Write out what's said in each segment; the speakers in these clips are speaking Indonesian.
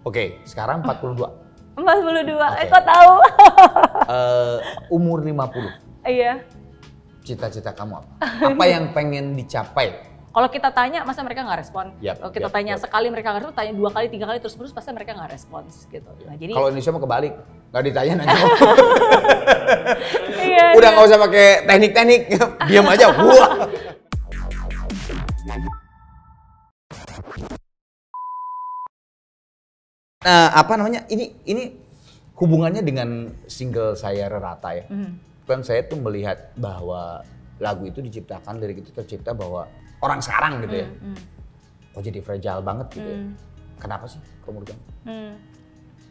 Oke, sekarang 42. 42, Oke. kok tahu? Umur 50. Iya. Cita-cita kamu apa? Apa yang pengen dicapai? Kalau kita tanya, masa mereka nggak respon? Yap, Kalau kita tanya sekali mereka nggak respon, tanya 2 kali, 3 kali terus-menerus, pasti mereka nggak respons gitu. Nah, jadi Kalau Indonesia mau kebalik, nggak ditanya nanya. iya, Udah nggak usah pakai teknik-teknik, diam aja. Wah. Nah, apa namanya? Ini hubungannya dengan single saya Rerata ya. Kan saya tuh melihat bahwa lagu itu diciptakan, lirik itu tercipta bahwa orang sekarang gitu ya. Kok jadi fragile banget gitu ya. Kenapa sih kalau menurut kamu?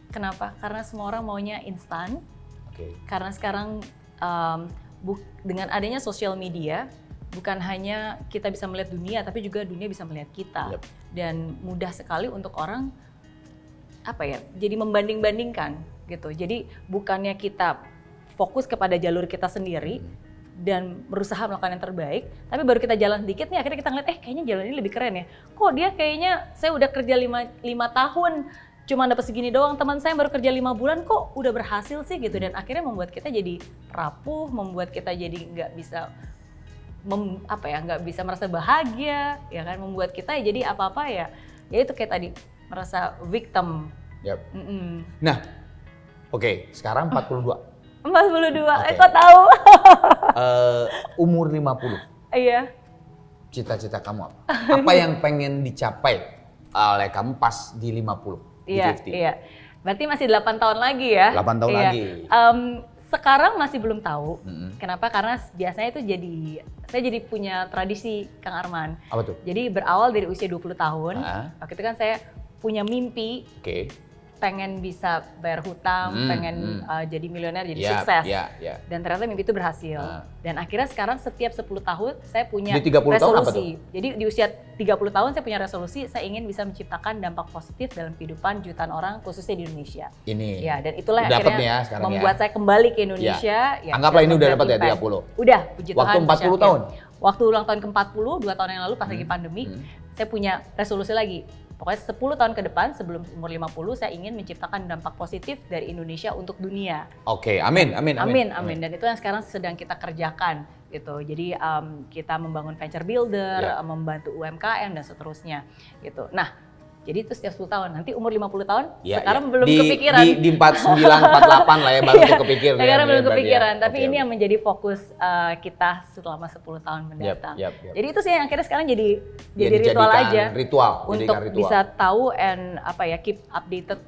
Kenapa? Karena semua orang maunya instan. Oke. Karena sekarang dengan adanya sosial media, bukan hanya kita bisa melihat dunia, tapi juga dunia bisa melihat kita. Yep. Dan mudah sekali untuk orang jadi membanding-bandingkan gitu. Jadi bukannya kita fokus kepada jalur kita sendiri dan berusaha melakukan yang terbaik, tapi baru kita jalan sedikit nih akhirnya kita ngeliat, kayaknya jalan ini lebih keren ya. Kok dia kayaknya, saya udah kerja 5 tahun, cuma dapat segini doang, teman saya yang baru kerja 5 bulan kok udah berhasil sih gitu. Dan akhirnya membuat kita jadi rapuh, membuat kita jadi nggak bisa nggak bisa merasa bahagia, ya kan, membuat kita jadi apa-apa ya itu kayak tadi merasa victim. Yep. Nah, oke, sekarang 42. 42, Oke. kok tahu? Umur 50. Iya. Cita-cita kamu apa? Apa yang pengen dicapai oleh kamu pas di 50? Iya, di 50? iya. Berarti masih 8 tahun lagi ya? 8 tahun iya. lagi. Sekarang masih belum tahu. Kenapa? Karena biasanya itu saya jadi punya tradisi, Kang Arman. Apa tuh? Jadi berawal dari usia 20 tahun, waktu itu kan saya punya mimpi, pengen bisa bayar hutang, pengen jadi milioner, jadi sukses. Dan ternyata mimpi itu berhasil. Dan akhirnya sekarang setiap 10 tahun saya punya di 30 tahun apa tuh? resolusi. Jadi di usia 30 tahun saya punya resolusi, saya ingin bisa menciptakan dampak positif dalam kehidupan jutaan orang, khususnya di Indonesia. Ini. Ya, dan itulah yang Dapet akhirnya nih ya, sekarang membuat saya kembali ke Indonesia. Ya. Anggaplah ini udah dapat ya 30. Udah, puji Tuhan. Waktu 40 tahun? Waktu ulang tahun ke-40, 2 tahun yang lalu pas lagi pandemi, saya punya resolusi lagi. Pokoknya 10 tahun ke depan sebelum umur 50 saya ingin menciptakan dampak positif dari Indonesia untuk dunia. Oke, amin. Dan itu yang sekarang sedang kita kerjakan gitu. Jadi kita membangun venture builder, membantu UMKM dan seterusnya gitu. Nah, jadi itu setiap 10 tahun. Nanti umur 50 tahun, sekarang belum kepikiran. Di 49, 48 lah ya baru tuh kepikir. Sekarang belum kepikiran, ya. tapi ini yang menjadi fokus kita selama 10 tahun mendatang. Yep. Jadi itu sih yang akhirnya sekarang jadi ritual aja. Untuk bisa tahu and keep updated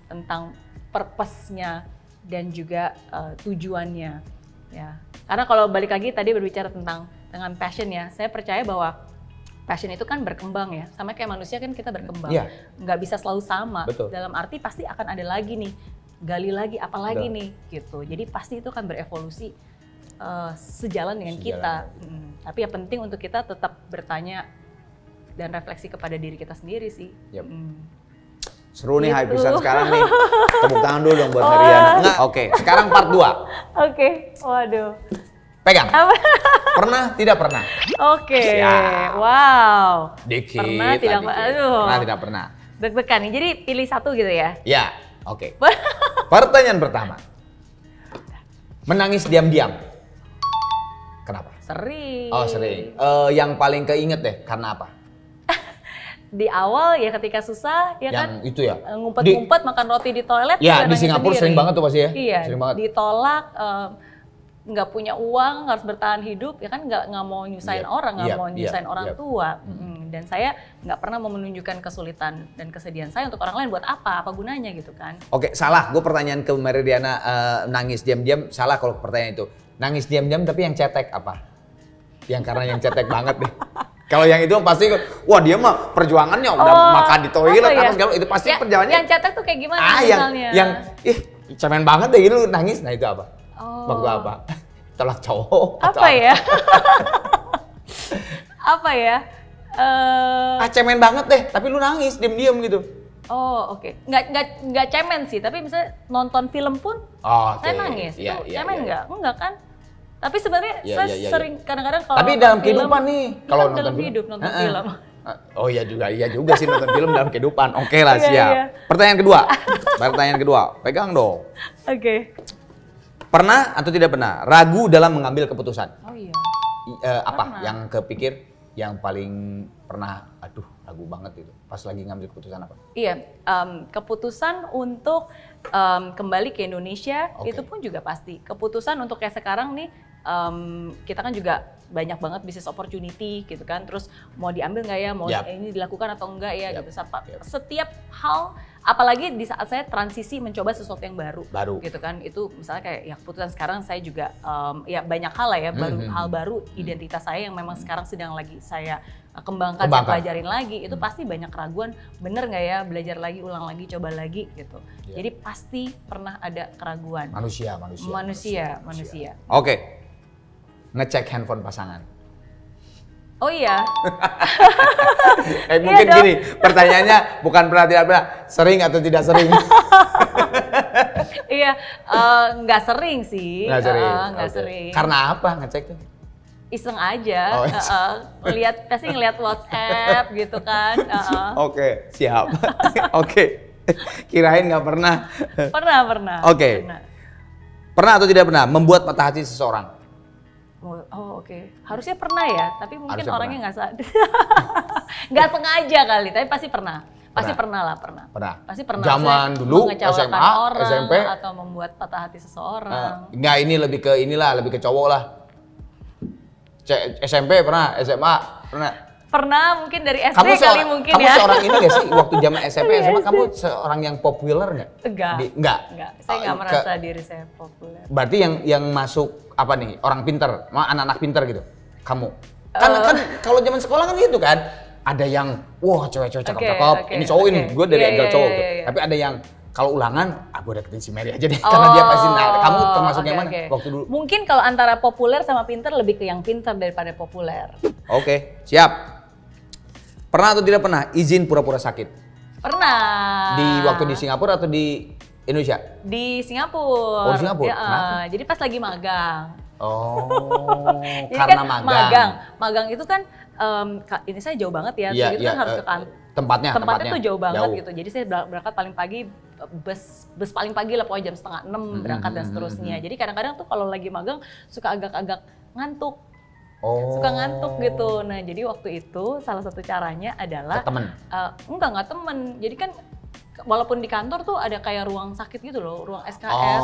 tentang purpose-nya dan juga tujuannya. Ya. Karena kalau balik lagi tadi berbicara dengan passion ya, saya percaya bahwa passion itu kan berkembang ya, sama kayak manusia kan kita berkembang, nggak bisa selalu sama. Betul. Dalam arti pasti akan ada lagi nih, gali lagi apa lagi nih gitu. Jadi pasti itu akan berevolusi sejalan dengan kita. Tapi yang penting untuk kita tetap bertanya dan refleksi kepada diri kita sendiri sih. Seru nih Gitu. hype pisan sekarang nih. Tepuk tangan dulu dong buat Meriana. Oke, sekarang part 2. Oke, waduh. Pegang. Pernah, tidak pernah? Oke, Siap. wow. Dikit. Pernah, tidak dikit. aduh. Pernah, tidak pernah. Deg-degan nih, jadi pilih satu gitu ya? Ya, oke. Pertanyaan pertama. Menangis diam-diam. Kenapa? Sering. Oh, sering. Yang paling keinget deh, karena apa? Di awal ya ketika susah, ya yang kan? itu ya? Ngumpet-ngumpet makan roti di toilet. Ya, di nangis Singapura sendiri. sering banget tuh pasti ya? Iya, sering banget. ditolak, nggak punya uang, harus bertahan hidup, ya kan nggak mau nyusahin orang, nggak mau nyusahin orang tua. Dan saya nggak pernah mau menunjukkan kesulitan dan kesedihan saya untuk orang lain, buat apa gunanya gitu kan. Oke, salah. Gue pertanyaan ke Meridiana, nangis diam-diam, salah kalau pertanyaan itu. Nangis diam-diam tapi yang cetek apa? Yang karena yang cetek banget deh. Kalau yang itu pasti, wah dia mah perjuangannya udah makan di toilet, segala itu pasti perjalanannya. Yang cetek tuh kayak gimana misalnya? Yang cemen banget deh gitu nangis, nah itu apa? Waktu apa? Tolak cowok? Apa ya? Apa ya? Cemen banget deh, tapi lu nangis diam-diam gitu. Oh oke, nggak cemen sih, tapi misalnya nonton film pun saya nangis. Itu cemen nggak? Enggak kan? Tapi sebenarnya saya sering kadang-kadang kalau tapi dalam kehidupan nih, kalau nonton film. Oh iya juga sih nonton film dalam kehidupan. Oke lah, Iya, siap. iya. Pertanyaan kedua, pegang dong. Oke. Pernah atau tidak pernah ragu dalam mengambil keputusan? Oh iya. Apa Pernah. yang kepikir yang paling pernah, aduh ragu banget itu pas lagi ngambil keputusan apa? Iya, keputusan untuk kembali ke Indonesia Oke. itu pun juga pasti. Keputusan untuk kayak sekarang nih, kita kan juga banyak banget bisnis opportunity gitu kan. Terus mau diambil nggak ya, mau Yap. ini dilakukan atau enggak ya Yap. gitu. Yap. Setiap hal, apalagi di saat saya transisi mencoba sesuatu yang baru. Baru. Gitu kan. Itu misalnya kayak ya keputusan sekarang saya juga ya banyak hal lah ya, hal baru identitas saya yang memang sekarang sedang lagi saya kembangkan, saya pelajarin lagi. Itu pasti banyak keraguan, bener nggak ya, belajar lagi, ulang lagi, coba lagi gitu. Ya. Jadi pasti pernah ada keraguan. Manusia. Oke, ngecek handphone pasangan. Oh iya, Mungkin dong. gini, pertanyaannya bukan pernah tidak pernah, sering atau tidak sering? iya, nggak sering sih, Nggak sering. nggak Oke. sering. Karena apa ngecek tuh? Iseng aja, Oh, pasti ngeliat WhatsApp gitu kan. Oke, siap. Oke, kirain nggak pernah. Pernah. Oke. Pernah atau tidak pernah membuat patah hati seseorang? Oh oke. Harusnya pernah ya, tapi mungkin Harusnya orangnya nggak sadar. Nggak sengaja kali, tapi pasti pernah. Pasti pernah. Pasti pernah. Zaman Maksudnya dulu, mengecewakan SMA, orang, SMP. atau membuat patah hati seseorang. Nggak, ini lebih ke cowok lah. SMP pernah, SMA pernah. Pernah mungkin dari SD Kamu kali mungkin kamu ya. seorang ini nggak sih waktu zaman SMP, Dari SMA SD. kamu seorang yang populer nggak? Enggak. Nggak. Saya nggak merasa diri saya populer. Berarti yang masuk apa nih, orang pinter, anak-anak pinter gitu, kamu. Kan kalau zaman sekolah kan gitu kan, ada yang wah cewek-cewek cakep-cakep, Oke, ini cowok ini, gue dari Iya, angle iya, cowok iya, tuh. iya. Tapi ada yang kalau ulangan, gue deketin si Mary aja deh, karena dia pasti. Nah, kamu termasuk yang mana waktu dulu? Mungkin kalau antara populer sama pinter lebih ke yang pinter daripada populer. Oke, siap. Pernah atau tidak pernah izin pura-pura sakit? Pernah. Di waktu di Singapura atau di Indonesia? Di Singapura. Oh, di Singapura. Ya, Kenapa? jadi pas lagi magang. Oh, Jadi karena kan magang. Magang itu kan ini saya jauh banget ya. Iya, Jadi iya, kan harus ke kantor. tempatnya Tuh jauh banget gitu. Jadi saya berangkat paling pagi, bus paling pagi lah pokoknya jam 5:30 berangkat dan seterusnya. Jadi kadang-kadang tuh kalau lagi magang suka agak-agak ngantuk. Oh. Suka ngantuk gitu. Nah jadi waktu itu salah satu caranya adalah Ke temen? Enggak temen. Jadi kan walaupun di kantor tuh ada kayak ruang sakit gitu loh, ruang SKS.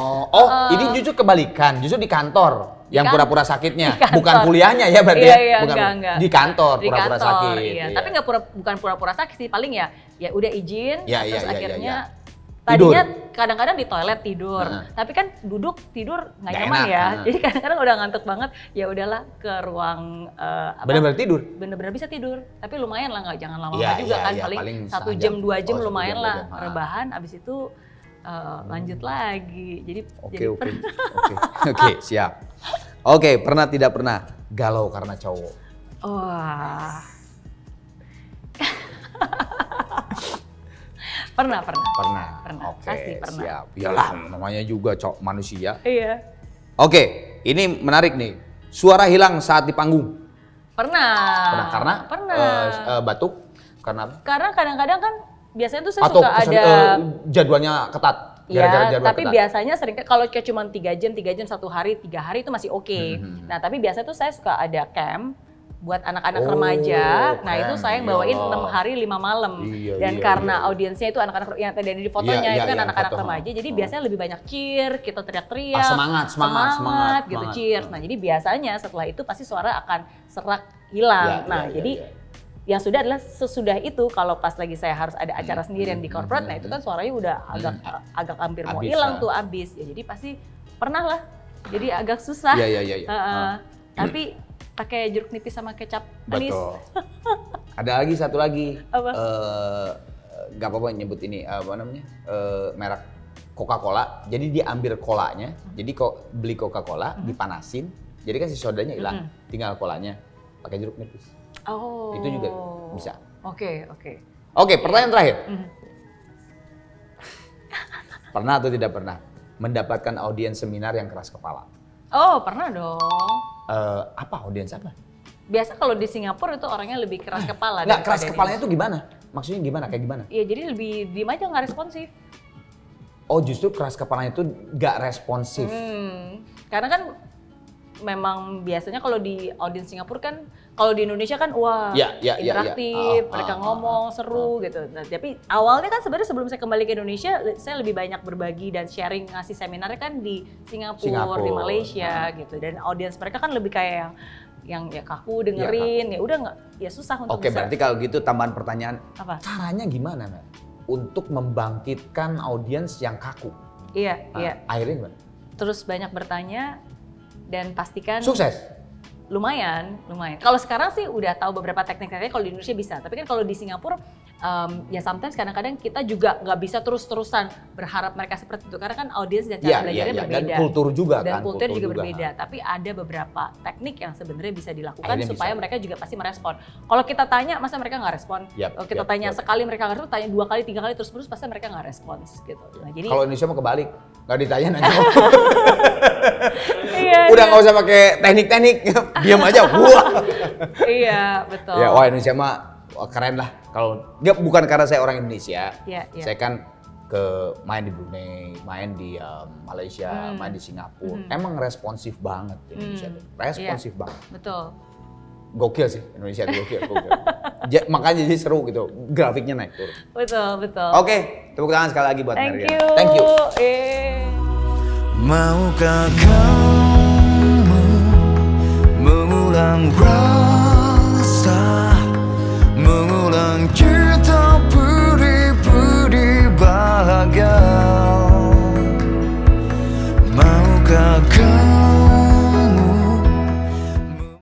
Ini justru kebalikan, justru di kantor yang pura-pura sakitnya, di kantor. bukan kuliahnya ya berarti Iya, ya? Bukan, enggak. di kantor Di pura-pura kantor, sakit. iya. Tapi nggak bukan pura-pura sakit sih, paling ya udah izin, Iya, terus iya, akhirnya iya. tadinya kadang-kadang di toilet tidur, Heeh. tapi kan duduk tidur nggak Nggak nyaman enak, ya, heeh. jadi kadang-kadang udah ngantuk banget, ya udahlah ke ruang Bener-bener tidur? bener-bener bisa tidur, tapi lumayan lah, nggak jangan lama-lama Iya, juga iya, kan, iya, paling paling 1 setengah jam jam. 2 jam Oh, 1 lumayan jam, 2 lah jam, rebahan, abis itu lanjut lagi, jadi Oke, siap. Oke, pernah tidak pernah galau karena cowok? wah. Pernah. Pernah. Pernah, Oke, pasti pernah. siap. Iyalah, namanya juga manusia. Iya. Oke, ini menarik nih. Suara hilang saat di panggung. Pernah. Karena? Pernah. Batuk? Karena apa? Karena kadang-kadang kan biasanya tuh saya Atau suka ada jadwalnya ketat? ya, Jadwal tapi ketat. biasanya sering kalau kayak cuma 3 jam 1 hari, 3 hari itu masih oke. Nah, tapi biasanya tuh saya suka ada camp buat anak-anak remaja. Nah, itu camp, saya yang bawain iya. 6 hari 5 malam. Iya, Dan iya, karena iya. audiensnya itu anak-anak yang tadi ada di fotonya Iya, itu kan iya, anak-anak foto. remaja. Jadi biasanya lebih banyak cheer, kita teriak-teriak. Semangat gitu, semangat. cheer. Nah, jadi biasanya setelah itu pasti suara akan serak hilang. Iya, Nah, iya, jadi iya. yang sudah adalah sesudah itu kalau pas lagi saya harus ada acara sendirian di corporate, nah itu kan suaranya udah agak hampir mau Abis, hilang tuh abis. Ya jadi pasti pernah lah. Jadi agak susah. Iya. Tapi pakai jeruk nipis sama kecap manis. Betul. Ada lagi satu lagi. Apa? Gak apa-apa nyebut ini apa namanya? Merek Coca-Cola. Jadi diambil kolanya. Jadi kok beli Coca-Cola dipanasin. Jadi kan si sodanya hilang. Tinggal kolanya pakai jeruk nipis. Oh. Itu juga bisa. Oke. Oke, pertanyaan terakhir. Pernah atau tidak pernah mendapatkan audiens seminar yang keras kepala? Oh, pernah dong. Apa audiens apa? Biasa kalau di Singapura itu orangnya lebih keras kepala. Nggak, keras kepalanya tuh gimana? Maksudnya gimana? Kayak gimana? Iya, jadi lebih diem aja, nggak responsif. Oh, justru keras kepalanya itu nggak responsif. Karena kan memang biasanya kalau di audiens Singapura kan, kalau di Indonesia kan wah interaktif, mereka ngomong seru gitu. Nah, tapi awalnya kan sebenarnya sebelum saya kembali ke Indonesia, saya lebih banyak berbagi dan sharing, ngasih seminarnya kan di Singapura. Di Malaysia gitu. Dan audiens mereka kan lebih kayak yang ya kaku dengerin, ya udah nggak, ya susah untuk Oke, berarti kalau gitu tambahan pertanyaan, apa? Caranya gimana, Mel? Untuk membangkitkan audiens yang kaku? Iya. Akhirnya gimana? Terus banyak bertanya dan pastikan sukses. Lumayan. Kalau sekarang sih udah tahu beberapa teknik-tekniknya, kalau di Indonesia bisa. Tapi kan kalau di Singapura, ya sometimes kadang-kadang kita juga nggak bisa terus-terusan berharap mereka seperti itu. Karena kan audiens dan cara belajarnya berbeda. Dan kultur juga dan kan. kultur juga berbeda. Tapi ada beberapa teknik yang sebenarnya bisa dilakukan supaya mereka juga pasti merespon. Kalau kita tanya, masa mereka nggak respon? Kalau kita tanya sekali mereka nggak respon, tanya 2 kali, 3 kali terus-terus, pasti mereka nggak respons gitu. Nah, jadi kalau Indonesia mau kebalik, nggak ditanya nanya. Udah nggak usah pakai teknik-teknik, diam aja. Wah. Iya, betul. Ya, wah Indonesia mah keren lah. Kalau bukan karena saya orang Indonesia, saya kan main di Brunei, main di Malaysia, main di Singapura. Emang responsif banget Indonesia tuh. Responsif banget. Betul. Gokil sih Indonesia, gokil. Makanya jadi seru gitu, grafiknya naik turun. Betul. Oke, tepuk tangan sekali lagi buat Meriam. Thank you. Maukah kamu mengulang